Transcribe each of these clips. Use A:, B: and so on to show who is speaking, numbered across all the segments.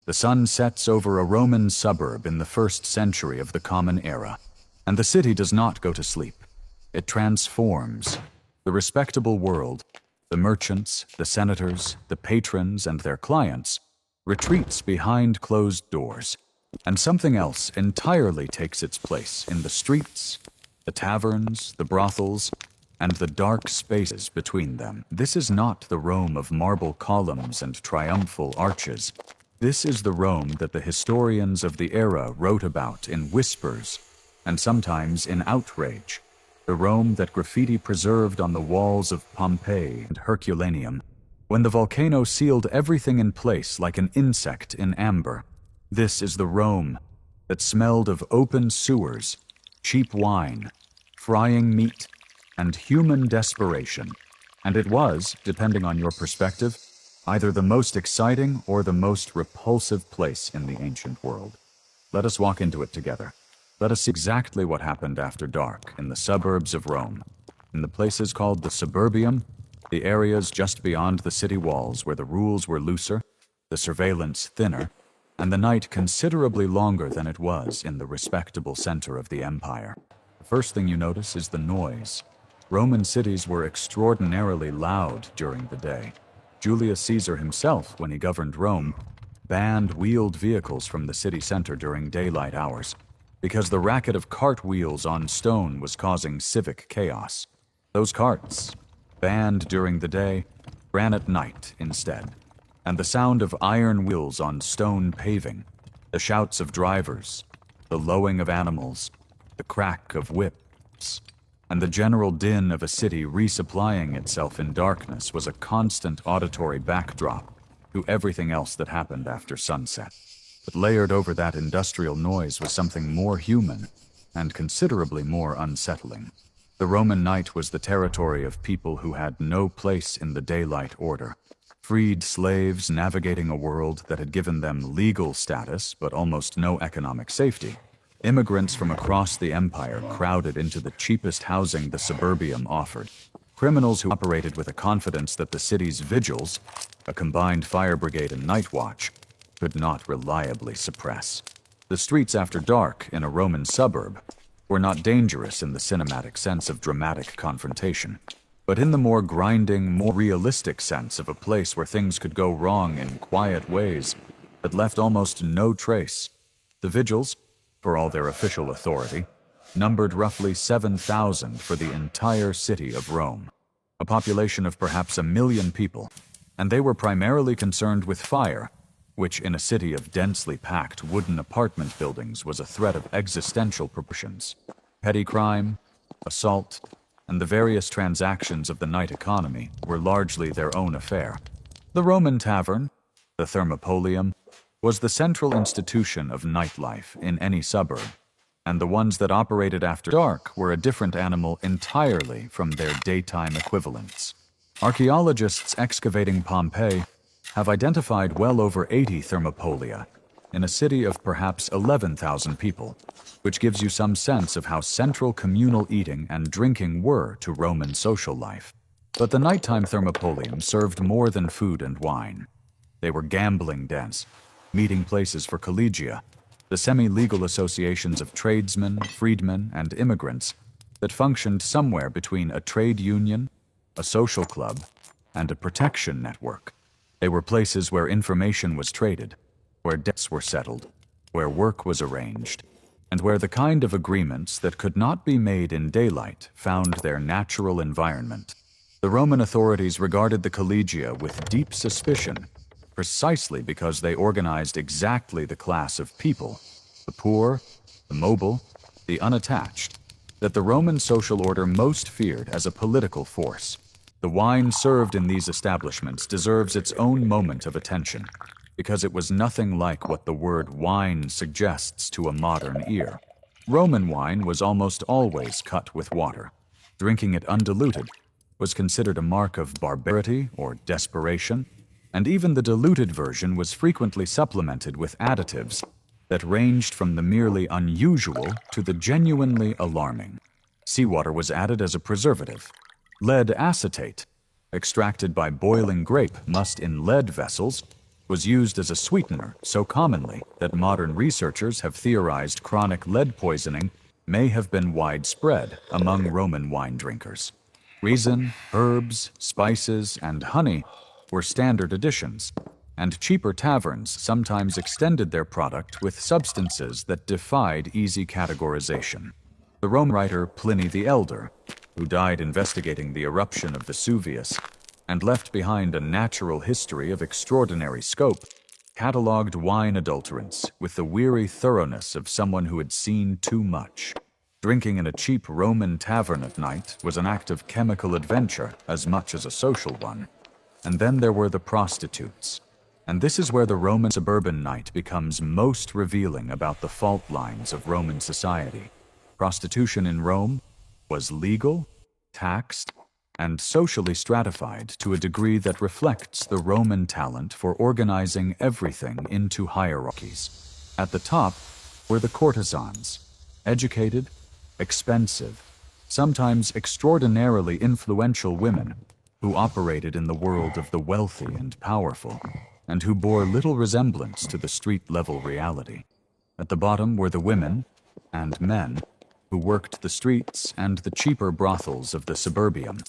A: The sun sets over a Roman suburb in the 1st century of the Common Era, and the city does not go to sleep. It transforms. The respectable world, the merchants, the senators, the patrons, and their clients, retreats behind closed doors, and something else entirely takes its place in the streets, the taverns, the brothels, and the dark spaces between them. This is not the Rome of marble columns and triumphal arches. This is the Rome that the historians of the era wrote about in whispers, and sometimes in outrage. The Rome that graffiti preserved on the walls of Pompeii and Herculaneum, when the volcano sealed everything in place like an insect in amber. This is the Rome that smelled of open sewers, cheap wine, frying meat, and human desperation. And it was, depending on your perspective, either the most exciting or the most repulsive place in the ancient world. Let us walk into it together. Let us see exactly what happened after dark in the suburbs of Rome, in the places called the suburbium, the areas just beyond the city walls where the rules were looser, the surveillance thinner, and the night considerably longer than it was in the respectable center of the empire. The first thing you notice is the noise. Roman cities were extraordinarily loud during the day. Julius Caesar himself, when he governed Rome, banned wheeled vehicles from the city center during daylight hours, because the racket of cartwheels on stone was causing civic chaos. Those carts, banned during the day, ran at night instead, and the sound of iron wheels on stone paving, the shouts of drivers, the lowing of animals, the crack of whips, and the general din of a city resupplying itself in darkness was a constant auditory backdrop to everything else that happened after sunset. But layered over that industrial noise was something more human and considerably more unsettling. The Roman night was the territory of people who had no place in the daylight order. Freed slaves navigating a world that had given them legal status but almost no economic safety. Immigrants from across the empire crowded into the cheapest housing the suburbium offered. Criminals who operated with a confidence that the city's vigils, a combined fire brigade and night watch, could not reliably suppress. The streets after dark in a Roman suburb were not dangerous in the cinematic sense of dramatic confrontation, but in the more grinding, more realistic sense of a place where things could go wrong in quiet ways that left almost no trace. The vigils, for all their official authority, numbered roughly 7,000 for the entire city of Rome, a population of perhaps 1 million people, and they were primarily concerned with fire, which in a city of densely packed wooden apartment buildings was a threat of existential proportions. Petty crime, assault, and the various transactions of the night economy were largely their own affair. The Roman tavern, the Thermopolium, was the central institution of nightlife in any suburb, and the ones that operated after dark were a different animal entirely from their daytime equivalents. Archaeologists excavating Pompeii have identified well over 80 thermopolia in a city of perhaps 11,000 people, which gives you some sense of how central communal eating and drinking were to Roman social life. But the nighttime thermopolium served more than food and wine. They were gambling dens, meeting places for collegia, the semi-legal associations of tradesmen, freedmen, and immigrants that functioned somewhere between a trade union, a social club, and a protection network. They were places where information was traded, where debts were settled, where work was arranged, and where the kind of agreements that could not be made in daylight found their natural environment. The Roman authorities regarded the collegia with deep suspicion, precisely because they organized exactly the class of people, the poor, the mobile, the unattached, that the Roman social order most feared as a political force. The wine served in these establishments deserves its own moment of attention, because it was nothing like what the word wine suggests to a modern ear. Roman wine was almost always cut with water. Drinking it undiluted was considered a mark of barbarity or desperation, and even the diluted version was frequently supplemented with additives that ranged from the merely unusual to the genuinely alarming. Seawater was added as a preservative. Lead acetate, extracted by boiling grape must in lead vessels, was used as a sweetener so commonly that modern researchers have theorized chronic lead poisoning may have been widespread among Roman wine drinkers. Resin, herbs, spices, and honey were standard additions, and cheaper taverns sometimes extended their product with substances that defied easy categorization. The Roman writer Pliny the Elder, who died investigating the eruption of Vesuvius and left behind a natural history of extraordinary scope, catalogued wine adulterants with the weary thoroughness of someone who had seen too much. Drinking in a cheap Roman tavern at night was an act of chemical adventure as much as a social one. And then there were the prostitutes. And this is where the Roman suburban night becomes most revealing about the fault lines of Roman society. Prostitution in Rome was legal, taxed, and socially stratified to a degree that reflects the Roman talent for organizing everything into hierarchies. At the top were the courtesans, educated, expensive, sometimes extraordinarily influential women who operated in the world of the wealthy and powerful, and who bore little resemblance to the street-level reality. At the bottom were the women and men who worked the streets and the cheaper brothels of the suburbium,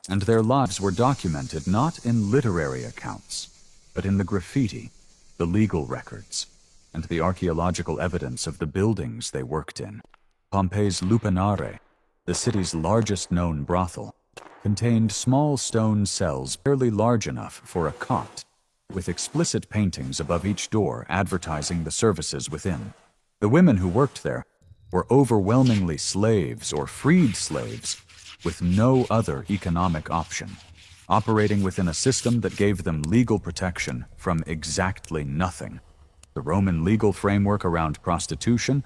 A: and their lives were documented not in literary accounts, but in the graffiti, the legal records, and the archaeological evidence of the buildings they worked in. Pompeii's Lupanare, the city's largest known brothel, contained small stone cells barely large enough for a cot, with explicit paintings above each door advertising the services within. The women who worked there were overwhelmingly slaves or freed slaves with no other economic option, operating within a system that gave them legal protection from exactly nothing. The Roman legal framework around prostitution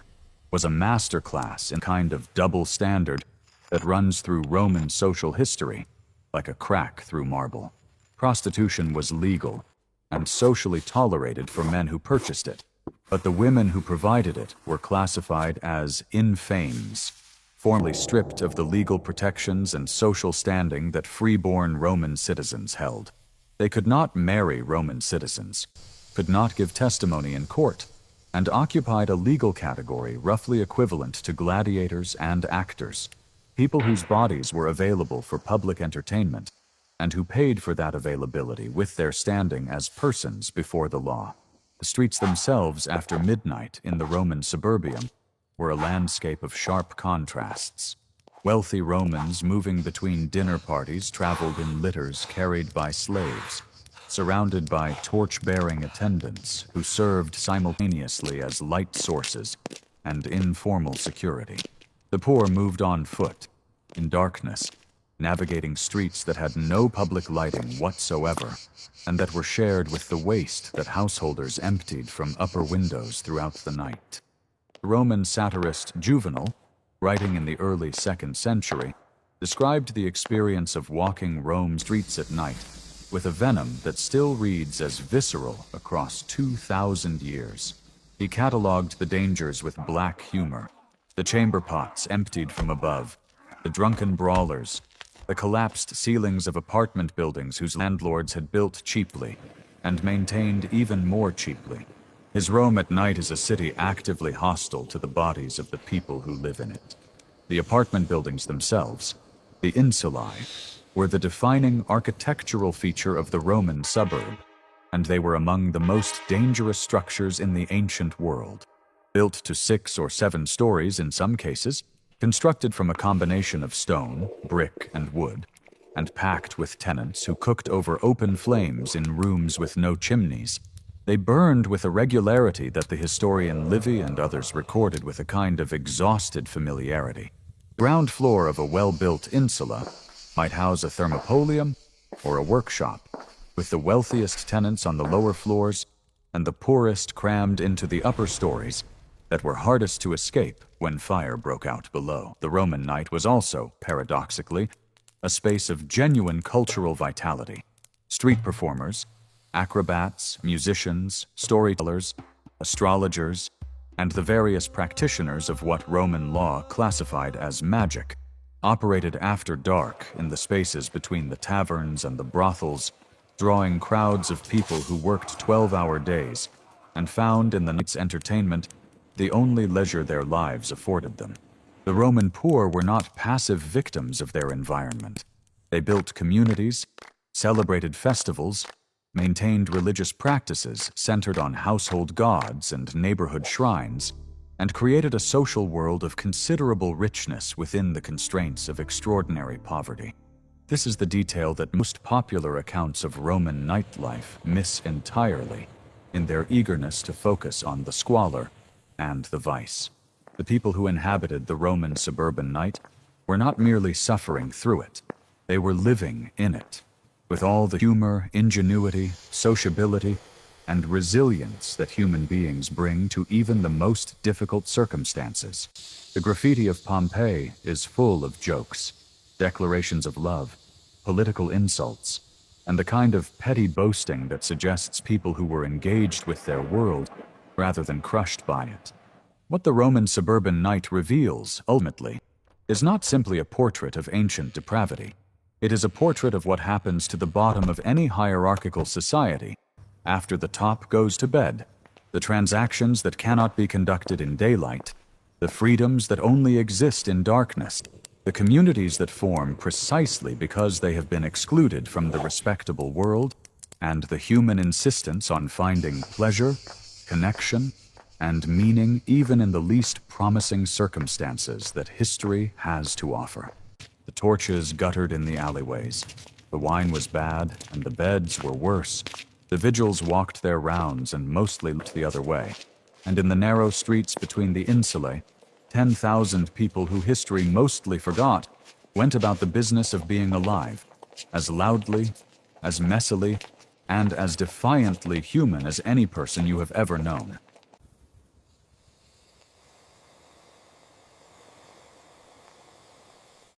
A: was a masterclass in a kind of double standard that runs through Roman social history like a crack through marble. Prostitution was legal and socially tolerated for men who purchased it, but the women who provided it were classified as infames, formally stripped of the legal protections and social standing that free-born Roman citizens held. They could not marry Roman citizens, could not give testimony in court, and occupied a legal category roughly equivalent to gladiators and actors, people whose bodies were available for public entertainment, and who paid for that availability with their standing as persons before the law. The streets themselves after midnight in the Roman suburbium were a landscape of sharp contrasts. Wealthy Romans moving between dinner parties traveled in litters carried by slaves, surrounded by torch-bearing attendants who served simultaneously as light sources and informal security. The poor moved on foot, in darkness, navigating streets that had no public lighting whatsoever, and that were shared with the waste that householders emptied from upper windows throughout the night. The Roman satirist Juvenal, writing in the early 2nd century, described the experience of walking Rome streets at night with a venom that still reads as visceral across 2,000 years. He catalogued the dangers with black humor, the chamber pots emptied from above, the drunken brawlers, the collapsed ceilings of apartment buildings whose landlords had built cheaply and maintained even more cheaply. His Rome at night is a city actively hostile to the bodies of the people who live in it. The apartment buildings themselves, the insulae, were the defining architectural feature of the Roman suburb, and they were among the most dangerous structures in the ancient world. Built to 6 or 7 stories in some cases, constructed from a combination of stone, brick, and wood, and packed with tenants who cooked over open flames in rooms with no chimneys, they burned with a regularity that the historian Livy and others recorded with a kind of exhausted familiarity. The ground floor of a well-built insula might house a thermopolium or a workshop, with the wealthiest tenants on the lower floors and the poorest crammed into the upper stories that were hardest to escape when fire broke out below. The Roman night was also, paradoxically, a space of genuine cultural vitality. Street performers, acrobats, musicians, storytellers, astrologers, and the various practitioners of what Roman law classified as magic operated after dark in the spaces between the taverns and the brothels drawing crowds of people who worked 12-hour days and found in the night's entertainment the only leisure their lives afforded them. The Roman poor were not passive victims of their environment. They built communities, celebrated festivals, maintained religious practices centered on household gods and neighborhood shrines, and created a social world of considerable richness within the constraints of extraordinary poverty. This is the detail that most popular accounts of Roman nightlife miss entirely in their eagerness to focus on the squalor and the vice. The people who inhabited the Roman suburban night were not merely suffering through it, they were living in it, with all the humor, ingenuity, sociability, and resilience that human beings bring to even the most difficult circumstances. The graffiti of Pompeii is full of jokes, declarations of love, political insults, and the kind of petty boasting that suggests people who were engaged with their world rather than crushed by it. What the Roman suburban night reveals, ultimately, is not simply a portrait of ancient depravity. It is a portrait of what happens to the bottom of any hierarchical society after the top goes to bed, the transactions that cannot be conducted in daylight, the freedoms that only exist in darkness, the communities that form precisely because they have been excluded from the respectable world, and the human insistence on finding pleasure, connection, and meaning even in the least promising circumstances that history has to offer. The torches guttered in the alleyways. The wine was bad, and the beds were worse. The vigils walked their rounds and mostly looked the other way. And in the narrow streets between the insulae, 10,000 people who history mostly forgot went about the business of being alive, as loudly, as messily, and as defiantly human as any person you have ever known.